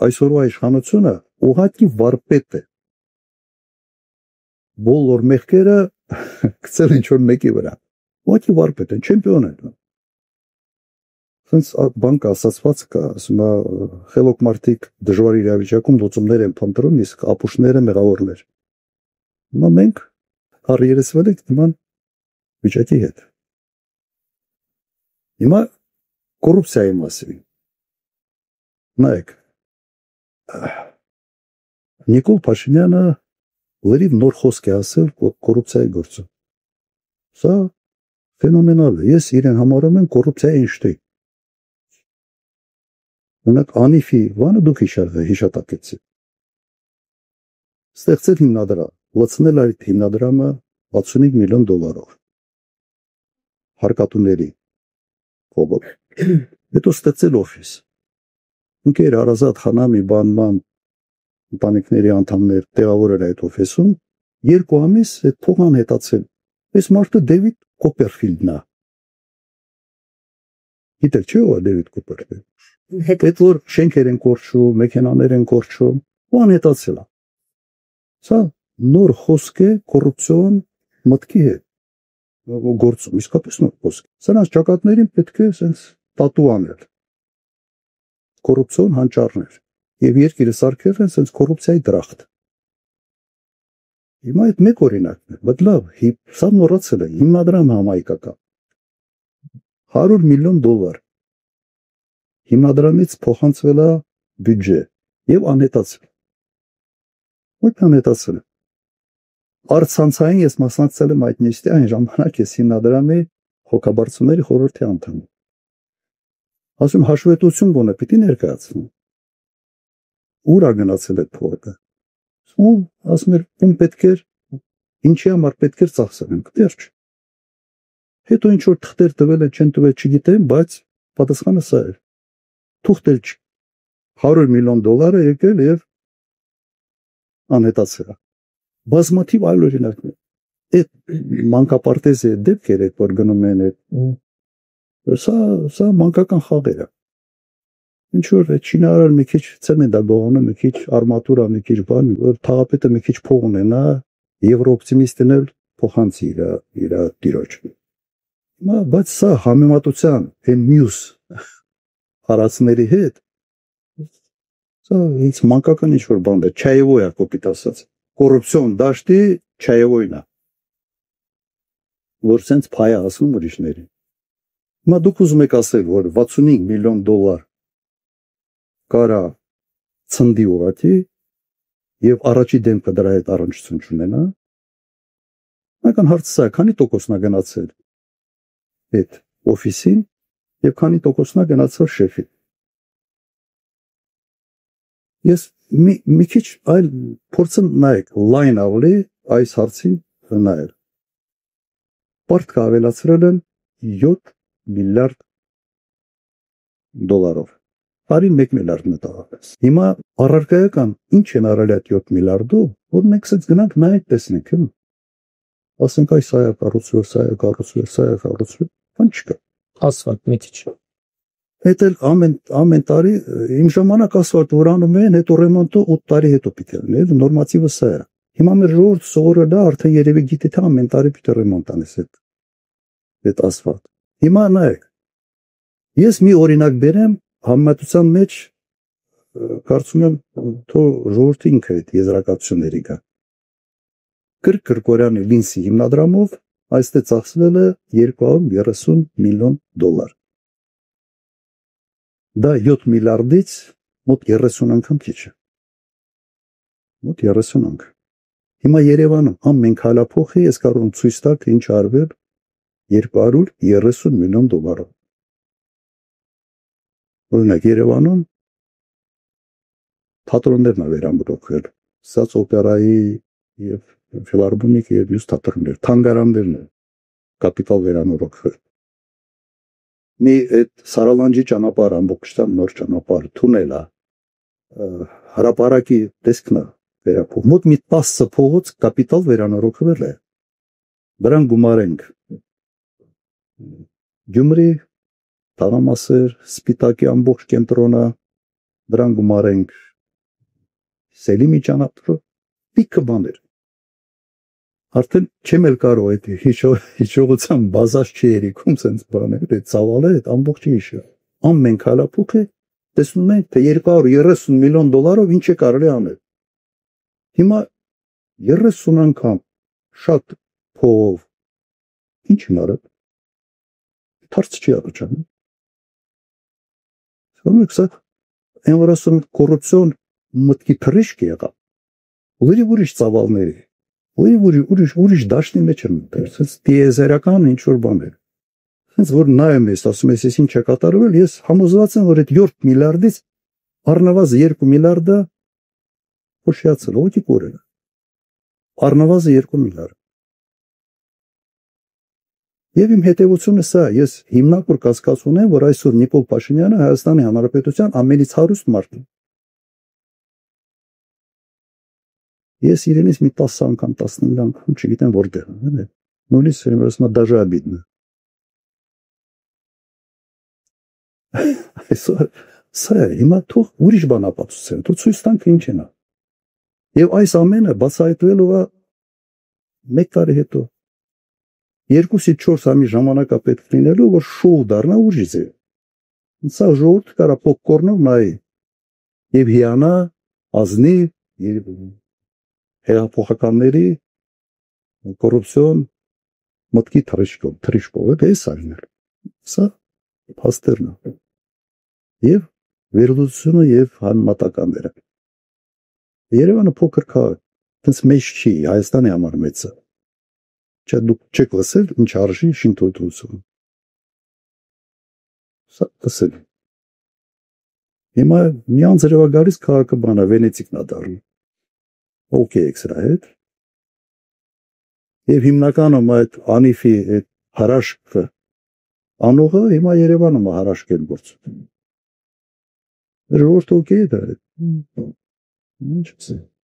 այսօրվա իշխանությունը ուղղակի վարպետ է։ Բոլոր մեղքերը գցել ինչ-որ մեկի վրա։ Ուղղակի վարպետ են, չեմպիոն են։ Սենց բան կա, ասացված կա, ասում է, խելոք մարդիկ դժվար իրավիճակում լուծումներ են փնտրում, իսկ ապուշները մեղավորներ։ Հիմա մենք առերեսվել ենք նման վիճակի հետ։ Հիմա կոռուպցիայի մասին։ Նայեք, Նիկոլ Փաշինյանը լրիվ նոր խոսք է ասել կոռուպցիայի գործում։ Սա ֆենոմենալ է, ես իրեն համարում եմ կոռուպցիայի Էյնշտեյն։ Ունեք Անիֆի բանը դուք հիշատակեցիք։ Ստեղծել հիմնադրամ, լցնել այդ հիմնադրամը 65 միլիոն դոլարով հարկատուների կողմով։ Հետո ստեղծել օֆիս։ Ընկեր Արազատ Խանամի բանման ընտանիքների անդամներ տեղավորել այդ օֆիսում, 2 ամիս այդ փողն անհետացել։ Այս մարդը Դեվիդ Կոպերֆիլդն է։ Գիտեք չէ՞ ով է Դեվիդ Կոպերֆիլդը։ Այդ որ շենքեր են կորչում, մեքենաներ են կորչում, ու անհետացել է։ Սա նոր խոսք է կոռուպցիոն մտքի հետ գործում, իսկապես նոր խոսք։ Սրանց ճակատներին պետք է sense տատու անել։ Կոռուպցիոն հանճարներ եւ երկիրը սարքել են sense կոռուպցիայի դրախտ։ Հիմա այդ մեկ օրինակն է, բայց լավ, սա նորացել է, հիմնադրամ համայնքական 100 միլիոն դոլար հիմնադրամից փոխանցվել է բյուջե եւ անհետացել։ Ո՞ւր անհետացել։ Արցանցային ես մասնակցել եմ այդ նիստի, այն ժամանակ ես հիմնադրամի հոգաբարձուների խորհրդի անդամ։ Ասում հաշվետվություն գոնե պիտի ներկայացնեմ։ Ուր է գնացել այդ փողը։ Ու ասում էր, ում պետք էր, ինչի համար պետք էր ծախսենք, դեռ չէ։ Հետո ինչ որ թղթեր տվել են, չեն տվել, չգիտեմ, բայց պատասխանը սա էր։ Թուղթել չի։ 100 միլիոն դոլարը եկել եւ անհետացել է։ Բազմաթիվ այլ օրինակներ։ Այդ մանկապարտեզի դեպքեր այդ որ գնում են այդ սա մանկական խաղեր է։ Ինչ որ չինարար մի քիչ ցեմենտ է գողանը, մի քիչ արմատուրա, մի քիչ բան, որ թաղապետը մի քիչ փող ունենա, եվրոօպտիմիստն էլ փոխանցի իր տիրոջ։ Հիմա բայց սա համեմատության այն մյուս հարացների հետ սա ինձ մանկական ինչ որ բան է, չայևոյ է կոպիտ ասած։ Կոռուպցիոն դաշտի չայևոյն է։ Որ sense փայ է ասում ուրիշներին։ Հիմա դուք ուզում եք ասել, որ 65 միլիոն դոլար կարա ցնդի ուղղակի եւ առաջի դեմքը դրա հետ առնչություն չունենա։ Նական հարցը սա, քանի տոկոսն է գնացել այդ օֆիսին եւ քանի տոկոսն է գնացել շեֆին։ Ես մի քիչ այլ փորձեմ նայեք, լայն ավելի այս հարցին նայել։ Պարտքը ավելացրել են 7 միլիարդ դոլարով։ Արին 1 միլիարդ մտավորապես։ Հիմա առարկայական ինչ են արել այդ 7 միլիարդով, որ մենք ցած գնանք նայենք տեսնենք, հա։ Ասենք այս սա է կառուցվել, սա է կառուցվել, սա է կառուցվել, բան չկա։ Ասֆալտ մի քիչ։ Այդ էլ ամեն տարի իմ ժամանակ ասֆալտ որ անում են, հետո ռեմոնտը 8 տարի հետո պիտի լինի, նորմատիվը սա է։ Հիմա մեր ժողովուրդը սովորել է, արդեն երևի գիտի թե ամեն տարի պիտի ռեմոնտ անես այդ ասֆալտ։ Հիմա նայեք։ Ես մի օրինակ բերեմ համեմատության մեջ կարծում եմ թող ժողովուրդը ինքը այդ եզրակացությունների գա։ Գրգորյանի Լինսի հիմնադրամով այստեղ ծախսվել է 230 միլիոն դոլար։ Դա 7 միլիարդից մոտ 30 անգամ քիչ է։ Մոտ 30 անգամ։ Հիմա Երևանում ամեն քալափոխի ես կարող եմ ցույց տալ թե ինչ արվել 230 միլիոն դոլարով։ Օրինակ Երևանում թատրոններն է վերամրոքվել, Սաց օպերայի եւ ֆիլհարմոնիկի եւ մյուս թատրոններ, թանգարաններն են կապիտալ վերանորոգվել։ Մի այդ Սարալանջի ճանապարհ ամբողջությամբ նոր ճանապարհ, թունել է, հրապարակի տեսքն է վերափոխ։ Մոտ մի 10 փողոց կապիտալ վերանորոգվել է։ Դրան գումարենք Գյումրի, Թաղամասեր, Սպիտակի ամբողջ կենտրոնը, դրան գումարենք Սելիմի ճանապարհը պիկը բաներ։ Արդեն չեմ էլ կարող այդ հիշողության բազած չի երիքում sense բաներ, այդ ցավալը այդ ամբողջ հիշը։ Ամեն քալափուկը տեսնում ենք թե $230 միլիոն ինչ է կարելի անել։ Հիմա 30 անգամ շատ փով ինչ հնարը թարց չի առաջանում։ Սա այն որ ասում կոռուպցիոն մտքի թռիչք եղավ։ Ուրիշ ծավալների, ուրիշ դաշտի մեջ են մտել, սենց տիեզերական ինչ որ բաներ։ Սենց որ նայում ես, ասում ես, ինչ է կատարվել, ես համոզված եմ, որ այդ 7 միլիարդից առնվազն 2 միլիարդը փոշիացել, ո՞քի կորել։ Առնվազն 2 միլիարդ։ Եվ իմ հետևությունը սա, ես հիմնավոր կասկած ունեմ, որ այսօր Նիկոլ Փաշինյանը Հայաստանի Հանրապետության ամենից հարուստ մարդն է։ Ես իրենից մի 10 անգամ, 15 անգամ, չգիտեմ որտեղ եմ, նույնիսկ ասում դաժե обидно։ Այսօր սա հիմա թող ուրիշ բան ապացուցեն, թող ցույց տանք ինչ են։ Եվ այս ամենը բացահայտվելու է 1 տարի հետո։ 2-ից 4 ամիս ժամանակա պետք լինելու, որ շոու դառնա ուրիշ ձև։ Սա ժողովուրդ կարա պոպկորնով նայի եւ հիանա, ազնի եւ հեղափոխականների կոռուպցիոն մտքի թռիչքով է սարնել։ Սա փաստերն է։ Եվ վերլուծությունը եւ համատականները։ Երևանը փոքր քաղաք, այնց մեծ չի, Հայաստանի համար մեծ է։ Չէ, դուք չեք լսել ինչ արժի շինթույլտվություն։ Սա լսել։ Հիմա մի անձրևա գալիս քաղաքը բանա Վենեցիկն է դառնում։ Okay, սրա հետ։ Եվ հիմնականում այդ անիֆի այդ հարաշքը անողը հիմա Երևանում է հարաշկել գործում։ Ժողովուրդը okay է դա։ Ինչ է։